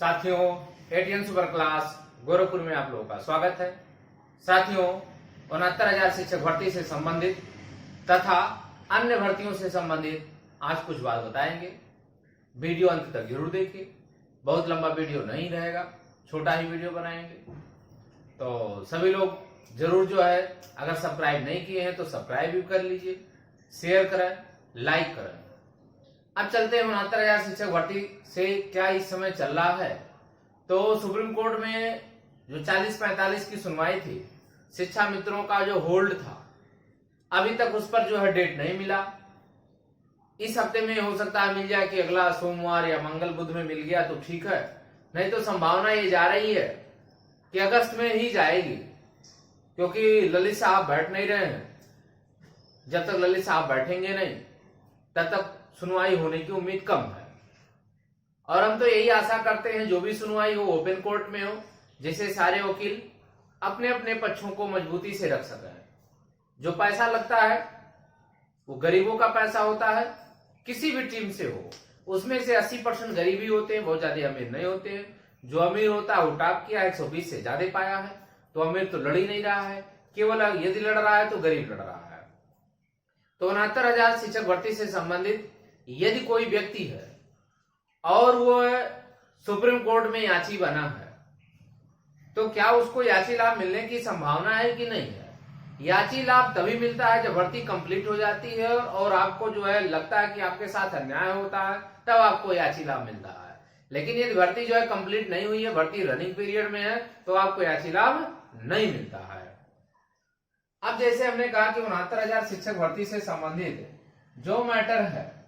साथियों, ATN super class Gorakhpur में आप लोगों का स्वागत है। साथियों, 69,000 शिक्षक भर्ती से संबंधित तथा अन्य भर्तियों से संबंधित आज कुछ बात बताएंगे। वीडियो अंत तक जरूर देखिए। बहुत लंबा वीडियो नहीं रहेगा, छोटा ही वीडियो बनाएंगे। तो सभी लोग जरूर जो है, अगर सब्सक्राइब नहीं किए हैं तो सब्सक्राइब भी कर लीजिए, शेयर करें, लाइक करें। अब चलते हैं 69,000 शिक्षक भर्ती से क्या इस समय चल रहा है। तो सुप्रीम कोर्ट में जो 40-45 की सुनवाई थी, शिक्षा मित्रों का जो होल्ड था, अभी तक उस पर जो है डेट नहीं मिला। इस हफ्ते में हो सकता है मिल जाए कि अगला सोमवार या मंगल बुध में मिल गया तो ठीक है, नहीं तो संभावना ये जा रही है कि अगस्त में ही जाएगी, क्योंकि ललित साहब बैठ नहीं रहे हैं। जब तक ललित साहब बैठेंगे नहीं तब तक सुनवाई होने की उम्मीद कम है। और हम तो यही आशा करते हैं जो भी सुनवाई हो ओपन कोर्ट में हो, जिससे सारे वकील अपने अपने पक्षों को मजबूती से रख सकें। जो पैसा लगता है वो गरीबों का पैसा होता है, किसी भी टीम से हो। उसमें से 80% गरीबी होते हैं, बहुत ज्यादा अमीर नहीं होते हैं। जो अमीर होता है वो टॉप किया 120 से ज्यादा पाया है, तो अमीर तो लड़ ही नहीं रहा है, केवल यदि लड़ रहा है तो गरीब लड़ रहा है। तो 69,000 शिक्षक भर्ती से संबंधित यदि कोई व्यक्ति है और वो सुप्रीम कोर्ट में याची बना है, तो क्या उसको याची लाभ मिलने की संभावना है कि नहीं है? याची लाभ तभी मिलता है जब भर्ती कंप्लीट हो जाती है और आपको जो है लगता है कि आपके साथ अन्याय होता है, तब आपको याची लाभ मिलता है। लेकिन यदि भर्ती जो है कंप्लीट नहीं हुई है, भर्ती रनिंग पीरियड में है, तो आपको याची लाभ नहीं मिलता है। अब जैसे हमने कहा कि 69,000 शिक्षक भर्ती से संबंधित जो मैटर है,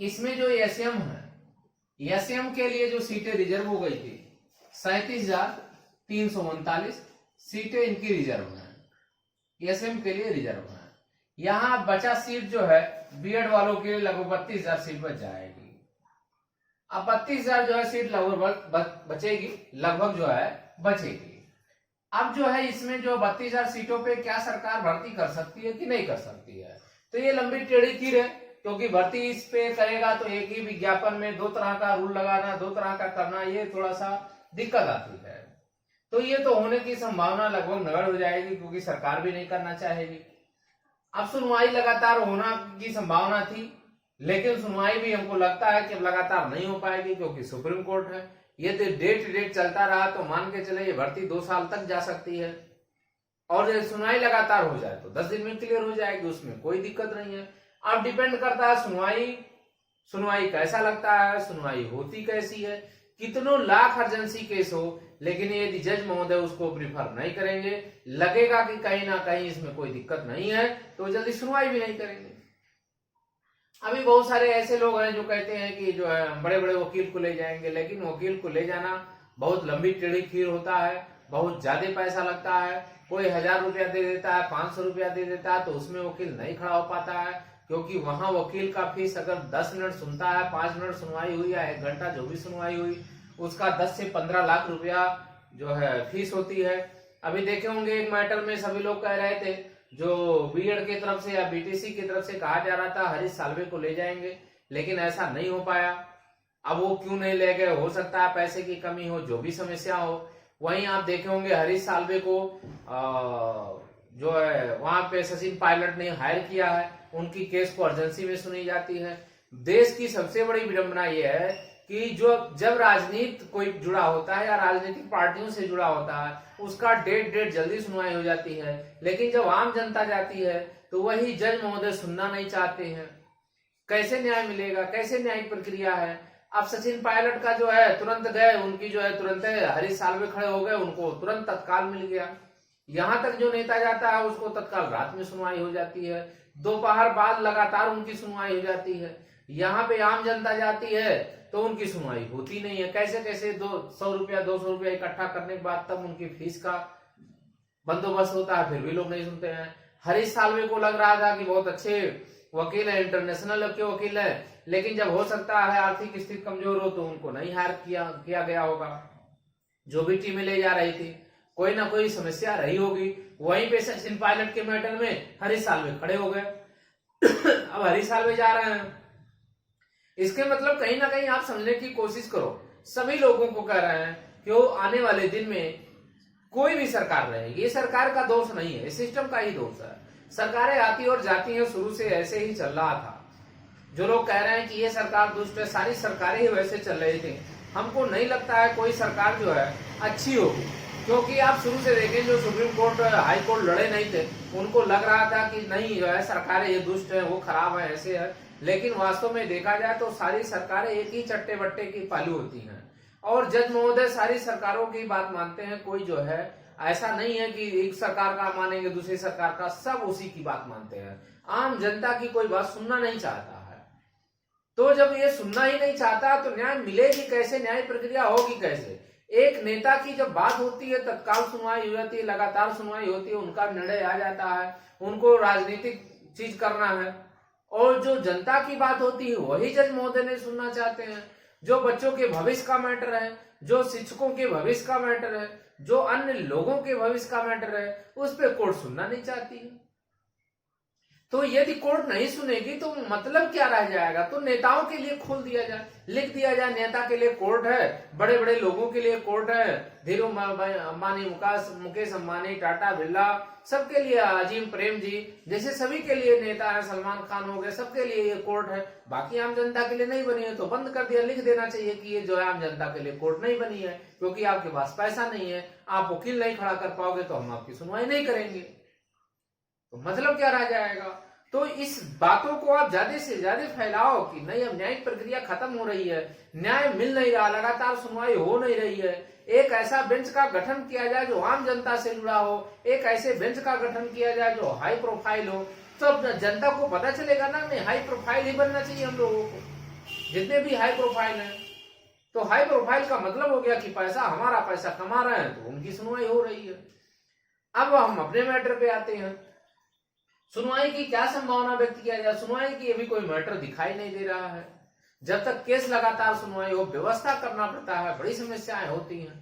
इसमें जो एसएम है, एसएम के लिए जो सीटें रिजर्व हो गई थी 37,339 सीटें इनकी रिजर्व हैं, एसएम के लिए रिजर्व है। यहां बचा सीट जो है बीएड वालों के लिए लगभग 32,000 सीट बच जाएगी। अब 32,000 जो है सीट लगभग बचेगी, लगभग जो है बचेगी। अब जो है इसमें जो 32,000 सीटों पे क्या सरकार भर्ती कर सकती है कि नहीं कर सकती है, तो ये लंबी टेढ़ी तीर है, क्योंकि भर्ती इस पे करेगा तो एक ही विज्ञापन में दो तरह का रूल लगाना, दो तरह का करना, ये थोड़ा सा दिक्कत आती है। तो ये तो होने की संभावना लगभग नगण्य हो जाएगी, क्योंकि सरकार भी नहीं करना चाहेगी। अब सुनवाई लगातार होना की संभावना थी, लेकिन सुनवाई भी हमको लगता है कि अब लगातार नहीं हो पाएगी, क्योंकि सुप्रीम कोर्ट है। ये तो डेट चलता रहा तो मान के चले ये भर्ती 2 साल तक जा सकती है। और ये सुनवाई लगातार हो जाए तो 10 दिन में क्लियर हो जाएगी, उसमें कोई दिक्कत नहीं है। अब डिपेंड करता है सुनवाई कैसा लगता है, सुनवाई होती कैसी है। कितनों लाख अर्जेंसी केस हो, लेकिन यदि जज महोदय उसको प्रिफर नहीं करेंगे, लगेगा कि कहीं ना कहीं इसमें कोई दिक्कत नहीं है, तो जल्दी सुनवाई भी नहीं करेंगे। अभी बहुत सारे ऐसे लोग हैं जो कहते हैं कि जो है बड़े बड़े वकील को ले जाएंगे, लेकिन वकील को ले जाना बहुत लंबी टेढ़ी खीर होता है, बहुत ज्यादा पैसा लगता है। कोई 1,000 रुपया दे देता है, 500 रुपया दे देता है, तो उसमें वकील नहीं खड़ा हो पाता है, क्योंकि वहां वकील का फीस अगर 10 मिनट सुनता है, 5 मिनट सुनवाई हुई या 1 घंटा जो भी सुनवाई हुई, उसका 10 से 15 लाख रुपया जो है फीस होती है। अभी देखे होंगे एक मैटर में सभी लोग कह रहे थे, जो बीएड की तरफ से या बीटीसी की तरफ से कहा जा रहा था हरीश साल्वे को ले जाएंगे, लेकिन ऐसा नहीं हो पाया। अब वो क्यों नहीं ले गए, हो सकता है पैसे की कमी हो, जो भी समस्या हो। वहीं आप देखे होंगे हरीश साल्वे को जो है वहां पे सचिन पायलट ने हायर किया है, उनकी केस को अर्जेंसी में सुनी जाती है। देश की सबसे बड़ी विडंबना यह है कि जब राजनीति कोई जुड़ा होता है या राजनीतिक पार्टियों से जुड़ा होता है, उसका डेट जल्दी सुनवाई हो जाती है, लेकिन जब आम जनता जाती है तो वही जज महोदय सुनना नहीं चाहते हैं। कैसे न्याय मिलेगा, कैसे न्यायिक प्रक्रिया है? अब सचिन पायलट का जो है तुरंत गए, उनकी जो है तुरंत हरीश साल्वे खड़े हो गए, उनको तुरंत तत्काल मिल गया। यहां तक जो नेता जाता है उसको तत्काल रात में सुनवाई हो जाती है, दोपहर बाद लगातार उनकी सुनवाई हो जाती है। यहाँ पे आम जनता जाती है तो उनकी सुनवाई होती नहीं है। कैसे कैसे 100 रुपया 200 रुपया इकट्ठा करने के बाद तब उनकी फीस का बंदोबस्त होता है, फिर भी लोग नहीं सुनते हैं। हरीश साल्वे को लग रहा था कि बहुत अच्छे वकील है, इंटरनेशनल के वकील है, लेकिन जब हो सकता है आर्थिक स्थिति कमजोर हो तो उनको नहीं हायर किया गया होगा। जो भी टीमें ले जा रही थी, कोई ना कोई समस्या रही होगी। वहीं पे सचिन पायलट के मैटर में हरीश साल्वे खड़े हो गए। अब हरीश साल्वे जा रहे हैं, इसके मतलब कहीं ना कहीं आप समझने की कोशिश करो, सभी लोगों को कह रहे हैं कि वो आने वाले दिन में कोई भी सरकार रहेगी, ये सरकार का दोष नहीं है, सिस्टम का ही दोष है। सरकारें आती और जाती हैं, शुरू से ऐसे ही चल रहा था। जो लोग कह रहे हैं कि ये सरकार दुष्ट है, सारी सरकारें ही वैसे चल रही थी। हमको नहीं लगता है कोई सरकार जो है अच्छी होगी, क्योंकि आप शुरू से देखें जो सुप्रीम कोर्ट हाई कोर्ट लड़े नहीं थे, उनको लग रहा था कि नहीं जो है सरकारें ये दुष्ट है, वो खराब है, ऐसे है। लेकिन वास्तव में देखा जाए तो सारी सरकारें एक ही चट्टे बट्टे की पालू होती हैं, और जज महोदय सारी सरकारों की बात मानते हैं। कोई जो है ऐसा नहीं है कि एक सरकार का मानेंगे दूसरी सरकार का, सब उसी की बात मानते हैं। आम जनता की कोई बात सुनना नहीं चाहता है। तो जब ये सुनना ही नहीं चाहता तो न्याय मिलेगी कैसे, न्याय प्रक्रिया होगी कैसे? एक नेता की जब बात होती है तत्काल सुनवाई हो जाती है, लगातार सुनवाई होती है, उनका निर्णय आ जाता है, उनको राजनीतिक चीज करना है। और जो जनता की बात होती है वही जज महोदय नहीं सुनना चाहते हैं। जो बच्चों के भविष्य का मैटर है, जो शिक्षकों के भविष्य का मैटर है, जो अन्य लोगों के भविष्य का मैटर है, उस पर कोर्ट सुनना नहीं चाहती है। तो यदि कोर्ट नहीं सुनेगी तो मतलब क्या रह जाएगा? तो नेताओं के लिए खोल दिया जाए, लिख दिया जाए नेता के लिए कोर्ट है, बड़े बड़े लोगों के लिए कोर्ट है, धीरूभाई अंबानी, मुकेश अंबानी, टाटा बिरला, सबके लिए, अजीम प्रेम जी जैसे सभी के लिए नेता है, सलमान खान हो गए, सबके लिए ये कोर्ट है। बाकी आम जनता के लिए नहीं बनी है तो बंद कर दिया, लिख देना चाहिए कि ये जो है आम जनता के लिए कोर्ट नहीं बनी है, क्योंकि आपके पास पैसा नहीं है, आप वकील नहीं खड़ा कर पाओगे तो हम आपकी सुनवाई नहीं करेंगे। तो मतलब क्या रह जाएगा? तो इस बातों को आप ज्यादा से ज्यादा फैलाओ कि नहीं अब न्यायिक प्रक्रिया खत्म हो रही है, न्याय मिल नहीं रहा, लगातार सुनवाई हो नहीं रही है। एक ऐसा बेंच का गठन किया जाए जो आम जनता से जुड़ा हो, एक ऐसे बेंच का गठन किया जाए जो हाई प्रोफाइल हो, तो जनता को पता चलेगा ना, नहीं हाई प्रोफाइल ही बनना चाहिए हम लोगों को, जितने भी हाई प्रोफाइल हैं। तो हाई प्रोफाइल का मतलब हो गया कि पैसा, हमारा पैसा कमा रहे हैं तो उनकी सुनवाई हो रही है। अब हम अपने मैटर पे आते हैं। सुनवाई की क्या संभावना व्यक्त किया जाए? सुनवाई की अभी कोई मैटर दिखाई नहीं दे रहा है। जब तक केस लगातार सुनवाई हो, व्यवस्था करना पड़ता है, बड़ी समस्याएं होती हैं।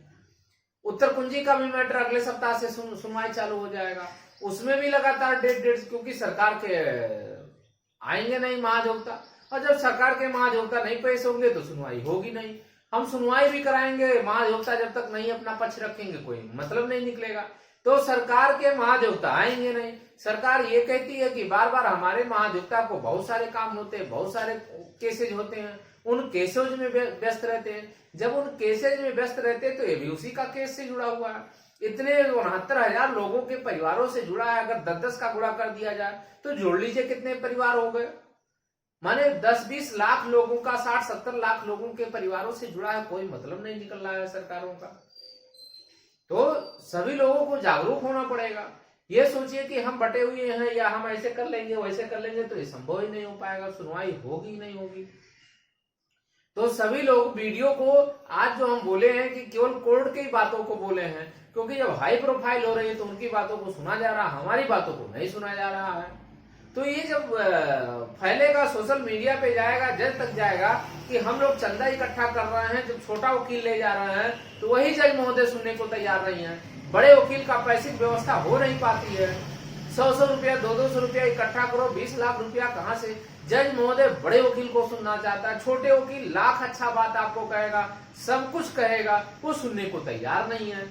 उत्तर कुंजी का भी मैटर अगले सप्ताह से सुनवाई चालू हो जाएगा, उसमें भी लगातार डेट, क्योंकि सरकार के आएंगे नहीं महाधिवक्ता, और जब सरकार के महाधिवक्ता नहीं पेश होंगे तो सुनवाई होगी नहीं। हम सुनवाई भी कराएंगे, महाधिवक्ता जब तक नहीं अपना पक्ष रखेंगे कोई मतलब नहीं निकलेगा। तो सरकार के महाधिवक्ता आएंगे नहीं। सरकार ये कहती है कि बार बार हमारे महाधिवक्ता को बहुत सारे काम होते हैं, बहुत सारे केसेज होते हैं, उन केसेज में व्यस्त रहते हैं। जब उन केसेज में व्यस्त रहते हैं तो ये भी उसी का केस से जुड़ा हुआ है। इतने 69,000 लोगों के परिवारों से जुड़ा है। अगर 10-10 का गुणा कर दिया जाए तो जोड़ लीजिए कितने परिवार हो गए, माने 10-20 लाख लोगों का, 60-70 लाख लोगों के परिवारों से जुड़ा है। कोई मतलब नहीं निकल रहा है सरकारों का। तो सभी लोगों को जागरूक होना पड़ेगा। ये सोचिए कि हम बटे हुए हैं या हम ऐसे कर लेंगे वैसे कर लेंगे तो ये संभव ही नहीं हो पाएगा, सुनवाई होगी ही नहीं होगी। तो सभी लोग वीडियो को, आज जो हम बोले हैं कि केवल कोर्ट की बातों को बोले हैं, क्योंकि जब हाई प्रोफाइल हो रही है तो उनकी बातों को सुना जा रहा, हमारी बातों को नहीं सुना जा रहा है। तो ये जब फैलेगा, सोशल मीडिया पे जाएगा, जज तक जाएगा कि हम लोग चंदा इकट्ठा कर रहे हैं, जब छोटा वकील ले जा रहे हैं तो वही जज महोदय सुनने को तैयार नहीं है। बड़े वकील का पैसिक व्यवस्था हो नहीं पाती है। 100-100 रुपया, 200-200 रुपया इकट्ठा करो, 20 लाख रुपया कहाँ से? जज महोदय बड़े वकील को सुनना चाहता है। छोटे वकील लाख अच्छा बात आपको कहेगा, सब कुछ कहेगा, वो सुनने को तैयार नहीं है।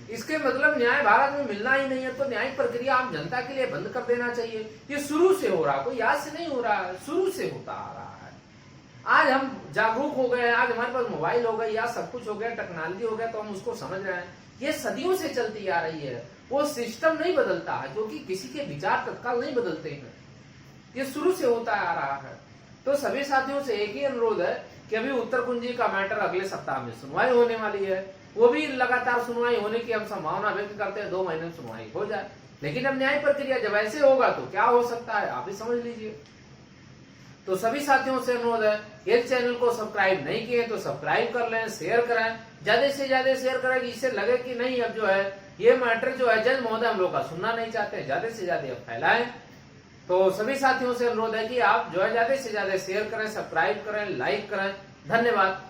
इसके मतलब न्याय भारत में मिलना ही नहीं है। तो न्यायिक प्रक्रिया आम जनता के लिए बंद कर देना चाहिए। ये शुरू से हो रहा, कोई आज से नहीं हो रहा है, शुरू से होता आ रहा है। आज हम जागरूक हो गए हैं, आज हमारे पास मोबाइल हो गए या सब कुछ हो गया, टेक्नोलॉजी हो गया, तो हम उसको समझ रहे हैं। ये सदियों से चलती आ रही है। वो सिस्टम नहीं बदलता है, क्योंकि किसी के विचार तत्काल नहीं बदलते हैं। ये शुरू से होता आ रहा है। तो सभी साथियों से एक ही अनुरोध है कि अभी उत्तर कुंजी का मैटर अगले सप्ताह में सुनवाई होने वाली है। वो भी लगातार सुनवाई होने की हम संभावना व्यक्त करते हैं, 2 महीने में सुनवाई हो जाए। लेकिन अब न्याय प्रक्रिया जब ऐसे होगा तो क्या हो सकता है, आप ही समझ लीजिए। तो सभी साथियों से अनुरोध है, यदि चैनल को सब्सक्राइब नहीं किए तो सब्सक्राइब कर लें, शेयर करें, ज्यादा से ज्यादा शेयर करें, इससे लगे कि नहीं अब जो है ये मैटर जो है जज महोदय हम लोग का सुनना नहीं चाहते, ज्यादा से ज्यादा फैलाएं। तो सभी साथियों से अनुरोध है कि आप जो है ज्यादा से ज्यादा शेयर करें, सब्सक्राइब करें, लाइक करें। धन्यवाद।